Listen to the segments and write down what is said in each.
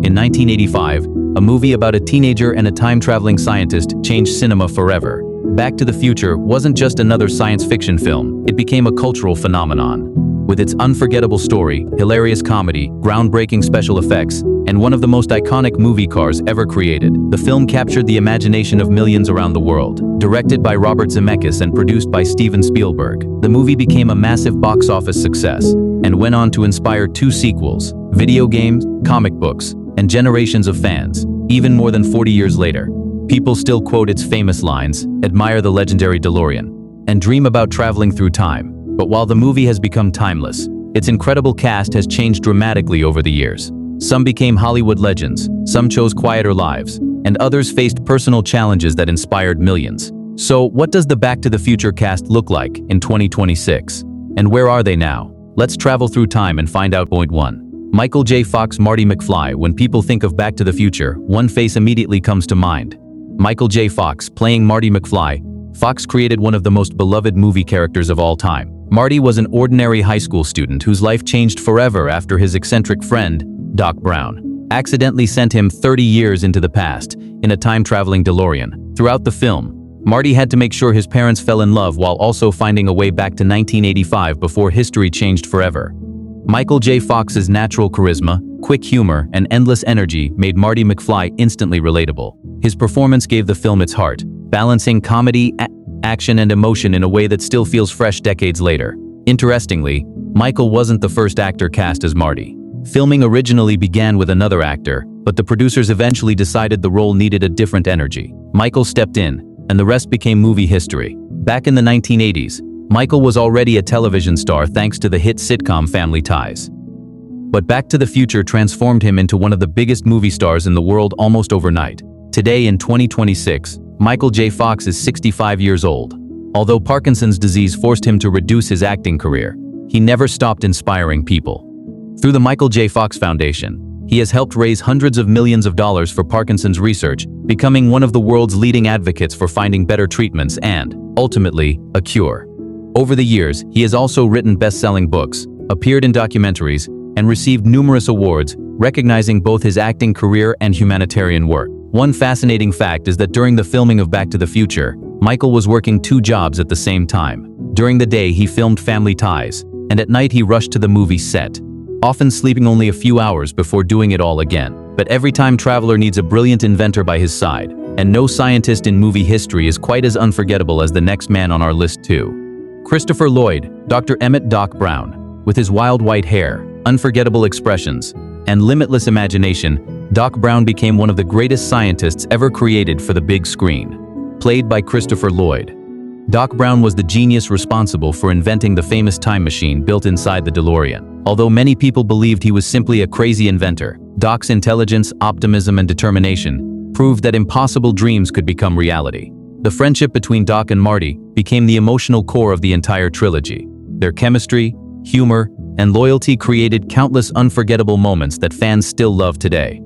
In 1985, a movie about a teenager and a time-traveling scientist changed cinema forever. Back to the Future wasn't just another science fiction film, it became a cultural phenomenon. With its unforgettable story, hilarious comedy, groundbreaking special effects, and one of the most iconic movie cars ever created, the film captured the imagination of millions around the world. Directed by Robert Zemeckis and produced by Steven Spielberg, the movie became a massive box office success and went on to inspire 2 sequels, video games, comic books, and generations of fans. Even more than 40 years later, people still quote its famous lines, admire the legendary DeLorean, and dream about traveling through time. But while the movie has become timeless, its incredible cast has changed dramatically over the years. Some became Hollywood legends, some chose quieter lives, and others faced personal challenges that inspired millions. So, what does the Back to the Future cast look like in 2026? And where are they now? Let's travel through time and find out. Point 1. Michael J. Fox. Marty McFly. When people think of Back to the Future, one face immediately comes to mind. Michael J. Fox, playing Marty McFly. Fox created one of the most beloved movie characters of all time. Marty was an ordinary high school student whose life changed forever after his eccentric friend, Doc Brown, accidentally sent him 30 years into the past in a time-traveling DeLorean. Throughout the film, Marty had to make sure his parents fell in love while also finding a way back to 1985 before history changed forever. Michael J. Fox's natural charisma, quick humor, and endless energy made Marty McFly instantly relatable. His performance gave the film its heart, balancing comedy, action, and emotion in a way that still feels fresh decades later. Interestingly, Michael wasn't the first actor cast as Marty. Filming originally began with another actor, but the producers eventually decided the role needed a different energy. Michael stepped in, and the rest became movie history. Back in the 1980s, Michael was already a television star thanks to the hit sitcom Family Ties. But Back to the Future transformed him into one of the biggest movie stars in the world almost overnight. Today in 2026, Michael J. Fox is 65 years old. Although Parkinson's disease forced him to reduce his acting career, he never stopped inspiring people. Through the Michael J. Fox Foundation, he has helped raise hundreds of millions of dollars for Parkinson's research, becoming one of the world's leading advocates for finding better treatments and, ultimately, a cure. Over the years, he has also written best-selling books, appeared in documentaries, and received numerous awards, recognizing both his acting career and humanitarian work. One fascinating fact is that during the filming of Back to the Future, Michael was working 2 jobs at the same time. During the day, he filmed Family Ties, and at night he rushed to the movie set, often sleeping only a few hours before doing it all again. But every time traveler needs a brilliant inventor by his side, and no scientist in movie history is quite as unforgettable as the next man on our list too. Christopher Lloyd, Dr. Emmett Doc Brown. With his wild white hair, unforgettable expressions, and limitless imagination, Doc Brown became one of the greatest scientists ever created for the big screen. Played by Christopher Lloyd, Doc Brown was the genius responsible for inventing the famous time machine built inside the DeLorean. Although many people believed he was simply a crazy inventor, Doc's intelligence, optimism, and determination proved that impossible dreams could become reality. The friendship between Doc and Marty became the emotional core of the entire trilogy. Their chemistry, humor, and loyalty created countless unforgettable moments that fans still love today.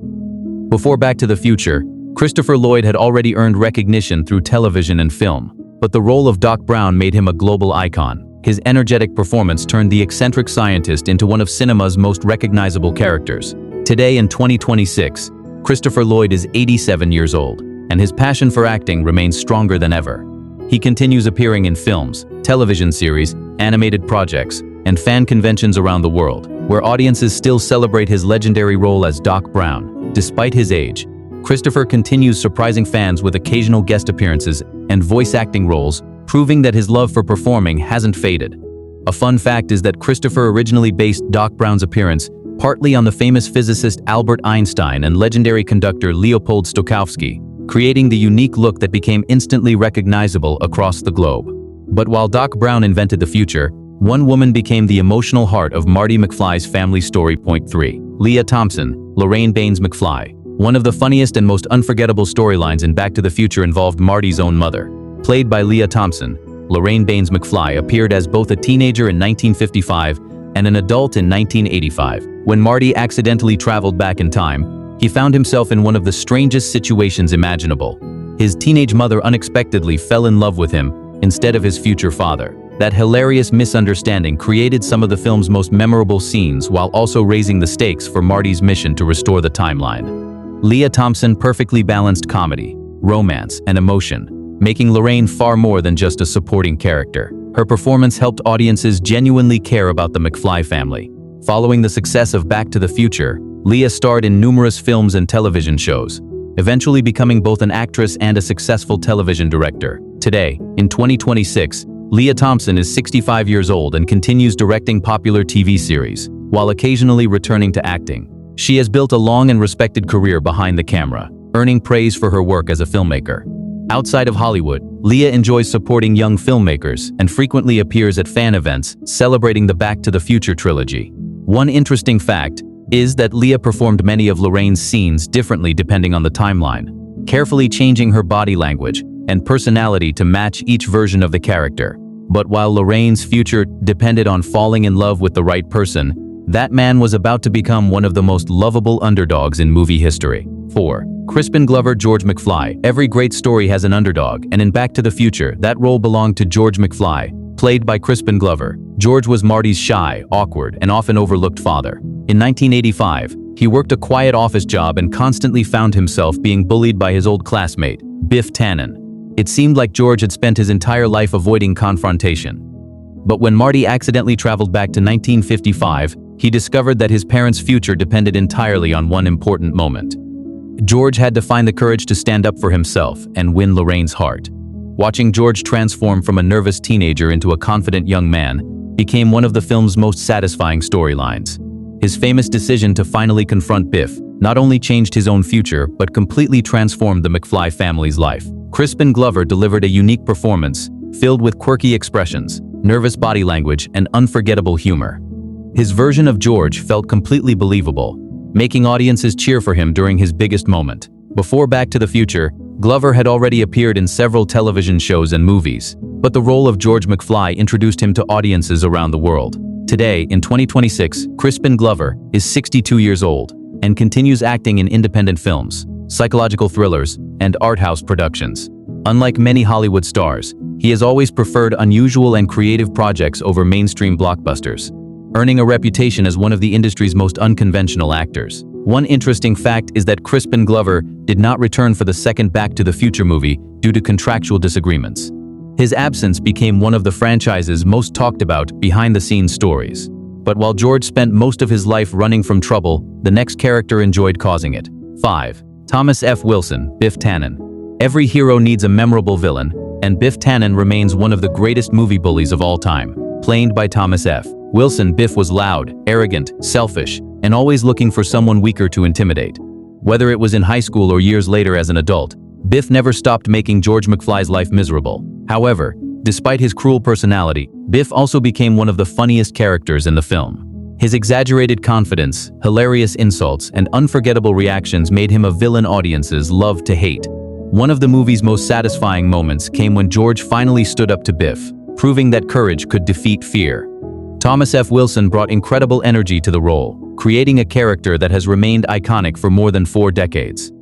Before Back to the Future, Christopher Lloyd had already earned recognition through television and film, but the role of Doc Brown made him a global icon. His energetic performance turned the eccentric scientist into one of cinema's most recognizable characters. Today in 2026, Christopher Lloyd is 87 years old, and his passion for acting remains stronger than ever. He continues appearing in films, television series, animated projects, and fan conventions around the world, where audiences still celebrate his legendary role as Doc Brown. Despite his age, Christopher continues surprising fans with occasional guest appearances and voice acting roles, proving that his love for performing hasn't faded. A fun fact is that Christopher originally based Doc Brown's appearance partly on the famous physicist Albert Einstein and legendary conductor Leopold Stokowski, creating the unique look that became instantly recognizable across the globe. But while Doc Brown invented the future, one woman became the emotional heart of Marty McFly's family story. Point 3. Leah Thompson, Lorraine Baines McFly. One of the funniest and most unforgettable storylines in Back to the Future involved Marty's own mother. Played by Leah Thompson, Lorraine Baines McFly appeared as both a teenager in 1955 and an adult in 1985. When Marty accidentally traveled back in time, he found himself in one of the strangest situations imaginable. His teenage mother unexpectedly fell in love with him instead of his future father. That hilarious misunderstanding created some of the film's most memorable scenes while also raising the stakes for Marty's mission to restore the timeline. Lea Thompson perfectly balanced comedy, romance, and emotion, making Lorraine far more than just a supporting character. Her performance helped audiences genuinely care about the McFly family. Following the success of Back to the Future, Lea starred in numerous films and television shows, eventually becoming both an actress and a successful television director. Today, in 2026, Lea Thompson is 65 years old and continues directing popular TV series, while occasionally returning to acting. She has built a long and respected career behind the camera, earning praise for her work as a filmmaker. Outside of Hollywood, Lea enjoys supporting young filmmakers and frequently appears at fan events celebrating the Back to the Future trilogy. One interesting fact is that Lea performed many of Lorraine's scenes differently depending on the timeline, carefully changing her body language and personality to match each version of the character. But while Lorraine's future depended on falling in love with the right person, that man was about to become one of the most lovable underdogs in movie history. 4. Crispin Glover. George McFly. Every great story has an underdog, and in Back to the Future, that role belonged to George McFly, played by Crispin Glover. George was Marty's shy, awkward, and often overlooked father. In 1985, he worked a quiet office job and constantly found himself being bullied by his old classmate, Biff Tannen. It seemed like George had spent his entire life avoiding confrontation. But when Marty accidentally traveled back to 1955, he discovered that his parents' future depended entirely on one important moment. George had to find the courage to stand up for himself and win Lorraine's heart. Watching George transform from a nervous teenager into a confident young man became one of the film's most satisfying storylines. His famous decision to finally confront Biff not only changed his own future but completely transformed the McFly family's life. Crispin Glover delivered a unique performance filled with quirky expressions, nervous body language, and unforgettable humor. His version of George felt completely believable, making audiences cheer for him during his biggest moment. Before Back to the Future, Glover had already appeared in several television shows and movies, but the role of George McFly introduced him to audiences around the world. Today, in 2026, Crispin Glover is 62 years old and continues acting in independent films, psychological thrillers, and art house productions. Unlike many Hollywood stars, he has always preferred unusual and creative projects over mainstream blockbusters, earning a reputation as one of the industry's most unconventional actors. One interesting fact is that Crispin Glover did not return for the second Back to the Future movie due to contractual disagreements. His absence became one of the franchise's most talked about behind-the-scenes stories. But while George spent most of his life running from trouble, the next character enjoyed causing it. 5. Thomas F. Wilson. Biff Tannen. Every hero needs a memorable villain, and Biff Tannen remains one of the greatest movie bullies of all time. Played by Thomas F. Wilson, Biff was loud, arrogant, selfish, and always looking for someone weaker to intimidate. Whether it was in high school or years later as an adult, Biff never stopped making George McFly's life miserable. However, despite his cruel personality, Biff also became one of the funniest characters in the film. His exaggerated confidence, hilarious insults, and unforgettable reactions made him a villain audiences loved to hate. One of the movie's most satisfying moments came when George finally stood up to Biff, proving that courage could defeat fear. Thomas F. Wilson brought incredible energy to the role, creating a character that has remained iconic for more than 4 decades.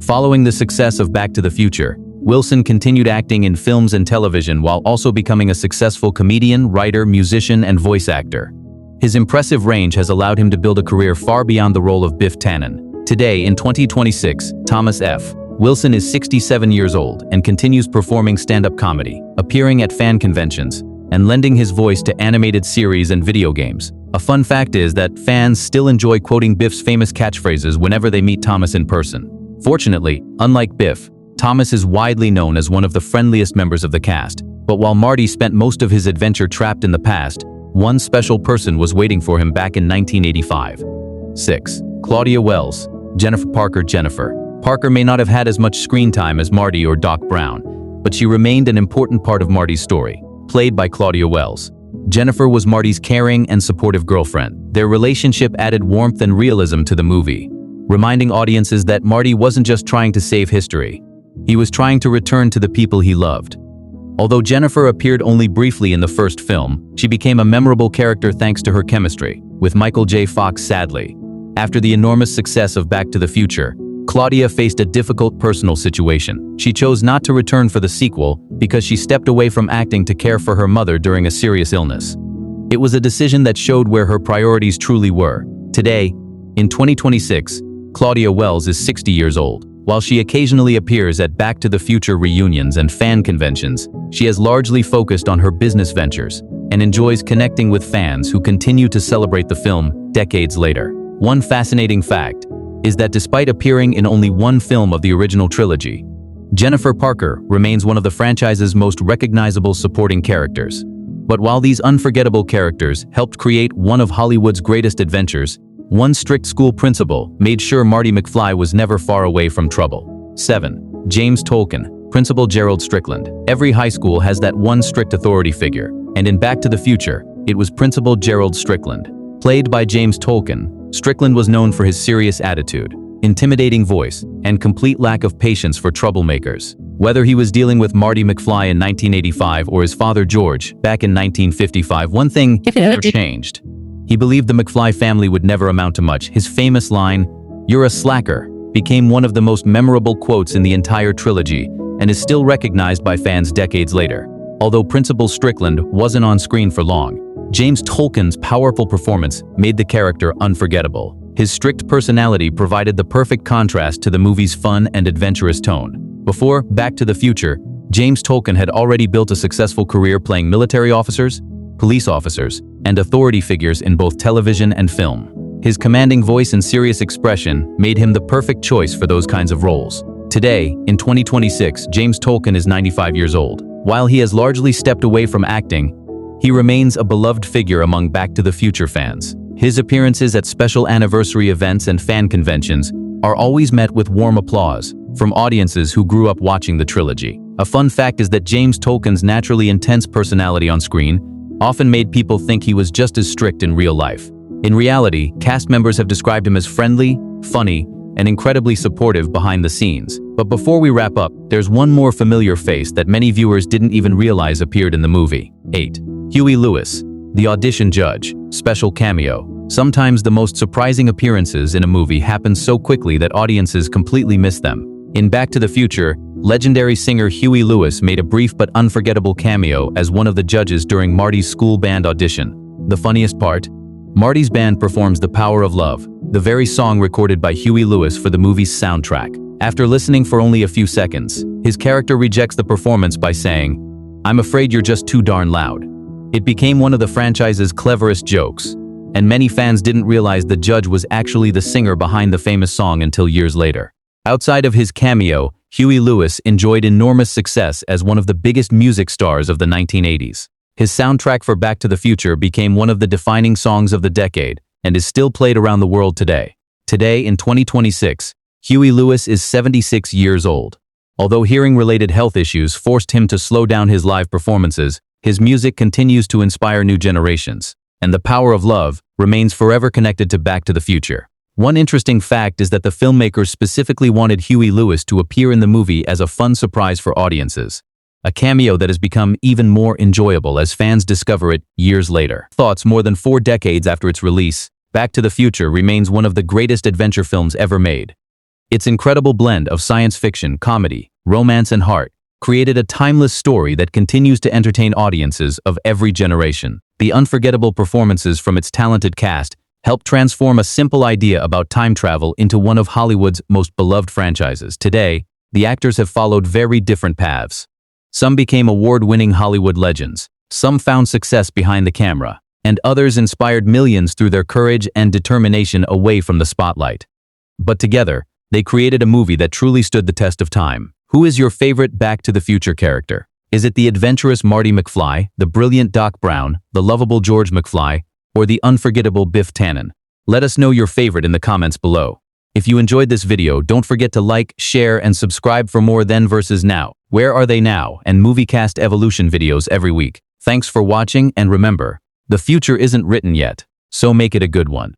Following the success of Back to the Future, Wilson continued acting in films and television while also becoming a successful comedian, writer, musician, and voice actor. His impressive range has allowed him to build a career far beyond the role of Biff Tannen. Today, in 2026, Thomas F. Wilson is 67 years old and continues performing stand-up comedy, appearing at fan conventions, and lending his voice to animated series and video games. A fun fact is that fans still enjoy quoting Biff's famous catchphrases whenever they meet Thomas in person. Fortunately, unlike Biff, Thomas is widely known as one of the friendliest members of the cast. But while Marty spent most of his adventure trapped in the past, one special person was waiting for him back in 1985. 6. Claudia Wells. Jennifer Parker. Jennifer Parker may not have had as much screen time as Marty or Doc Brown, but she remained an important part of Marty's story. Played by Claudia Wells, Jennifer was Marty's caring and supportive girlfriend. Their relationship added warmth and realism to the movie, reminding audiences that Marty wasn't just trying to save history. He was trying to return to the people he loved. Although Jennifer appeared only briefly in the first film, she became a memorable character thanks to her chemistry with Michael J. Fox. Sadly, after the enormous success of Back to the Future, Claudia faced a difficult personal situation. She chose not to return for the sequel because she stepped away from acting to care for her mother during a serious illness. It was a decision that showed where her priorities truly were. Today, in 2026, Claudia Wells is 60 years old. While she occasionally appears at Back to the Future reunions and fan conventions, she has largely focused on her business ventures and enjoys connecting with fans who continue to celebrate the film decades later. One fascinating fact is that despite appearing in only one film of the original trilogy, Jennifer Parker remains one of the franchise's most recognizable supporting characters. But while these unforgettable characters helped create one of Hollywood's greatest adventures, one strict school principal made sure Marty McFly was never far away from trouble. 7. James Tolkan, Principal Gerald Strickland. Every high school has that one strict authority figure, and in Back to the Future, it was Principal Gerald Strickland. Played by James Tolkan, Strickland was known for his serious attitude, intimidating voice, and complete lack of patience for troublemakers. Whether he was dealing with Marty McFly in 1985 or his father George back in 1955, one thing never changed. He believed the McFly family would never amount to much. His famous line, "You're a slacker," became one of the most memorable quotes in the entire trilogy and is still recognized by fans decades later. Although Principal Strickland wasn't on screen for long, James Tolkan's powerful performance made the character unforgettable. His strict personality provided the perfect contrast to the movie's fun and adventurous tone. Before Back to the Future, James Tolkan had already built a successful career playing military officers, police officers, and authority figures in both television and film. His commanding voice and serious expression made him the perfect choice for those kinds of roles. Today, in 2026, James Tolkan is 95 years old. While he has largely stepped away from acting, he remains a beloved figure among Back to the Future fans. His appearances at special anniversary events and fan conventions are always met with warm applause from audiences who grew up watching the trilogy. A fun fact is that James Tolkan's naturally intense personality on screen often made people think he was just as strict in real life. In reality, cast members have described him as friendly, funny, and incredibly supportive behind the scenes. But before we wrap up, there's one more familiar face that many viewers didn't even realize appeared in the movie. 8. Huey Lewis, the audition judge, special cameo. Sometimes the most surprising appearances in a movie happen so quickly that audiences completely miss them. In Back to the Future, legendary singer Huey Lewis made a brief but unforgettable cameo as one of the judges during Marty's school band audition. The funniest part? Marty's band performs The Power of Love, the very song recorded by Huey Lewis for the movie's soundtrack. After listening for only a few seconds, his character rejects the performance by saying, "I'm afraid you're just too darn loud." It became one of the franchise's cleverest jokes, and many fans didn't realize the judge was actually the singer behind the famous song until years later. Outside of his cameo, Huey Lewis enjoyed enormous success as one of the biggest music stars of the 1980s. His soundtrack for Back to the Future became one of the defining songs of the decade and is still played around the world today. Today, in 2026, Huey Lewis is 76 years old. Although hearing-related health issues forced him to slow down his live performances, his music continues to inspire new generations, and The Power of Love remains forever connected to Back to the Future. One interesting fact is that the filmmakers specifically wanted Huey Lewis to appear in the movie as a fun surprise for audiences, a cameo that has become even more enjoyable as fans discover it years later. Thoughts more than 4 decades after its release, Back to the Future remains one of the greatest adventure films ever made. Its incredible blend of science fiction, comedy, romance, and heart created a timeless story that continues to entertain audiences of every generation. The unforgettable performances from its talented cast helped transform a simple idea about time travel into one of Hollywood's most beloved franchises. Today, the actors have followed very different paths. Some became award-winning Hollywood legends, some found success behind the camera, and others inspired millions through their courage and determination away from the spotlight. But together, they created a movie that truly stood the test of time. Who is your favorite Back to the Future character? Is it the adventurous Marty McFly, the brilliant Doc Brown, the lovable George McFly, or the unforgettable Biff Tannen? Let us know your favorite in the comments below. If you enjoyed this video, don't forget to like, share, and subscribe for more Then vs. Now, Where Are They Now, and MovieCast Evolution videos every week. Thanks for watching, and remember, the future isn't written yet, so make it a good one.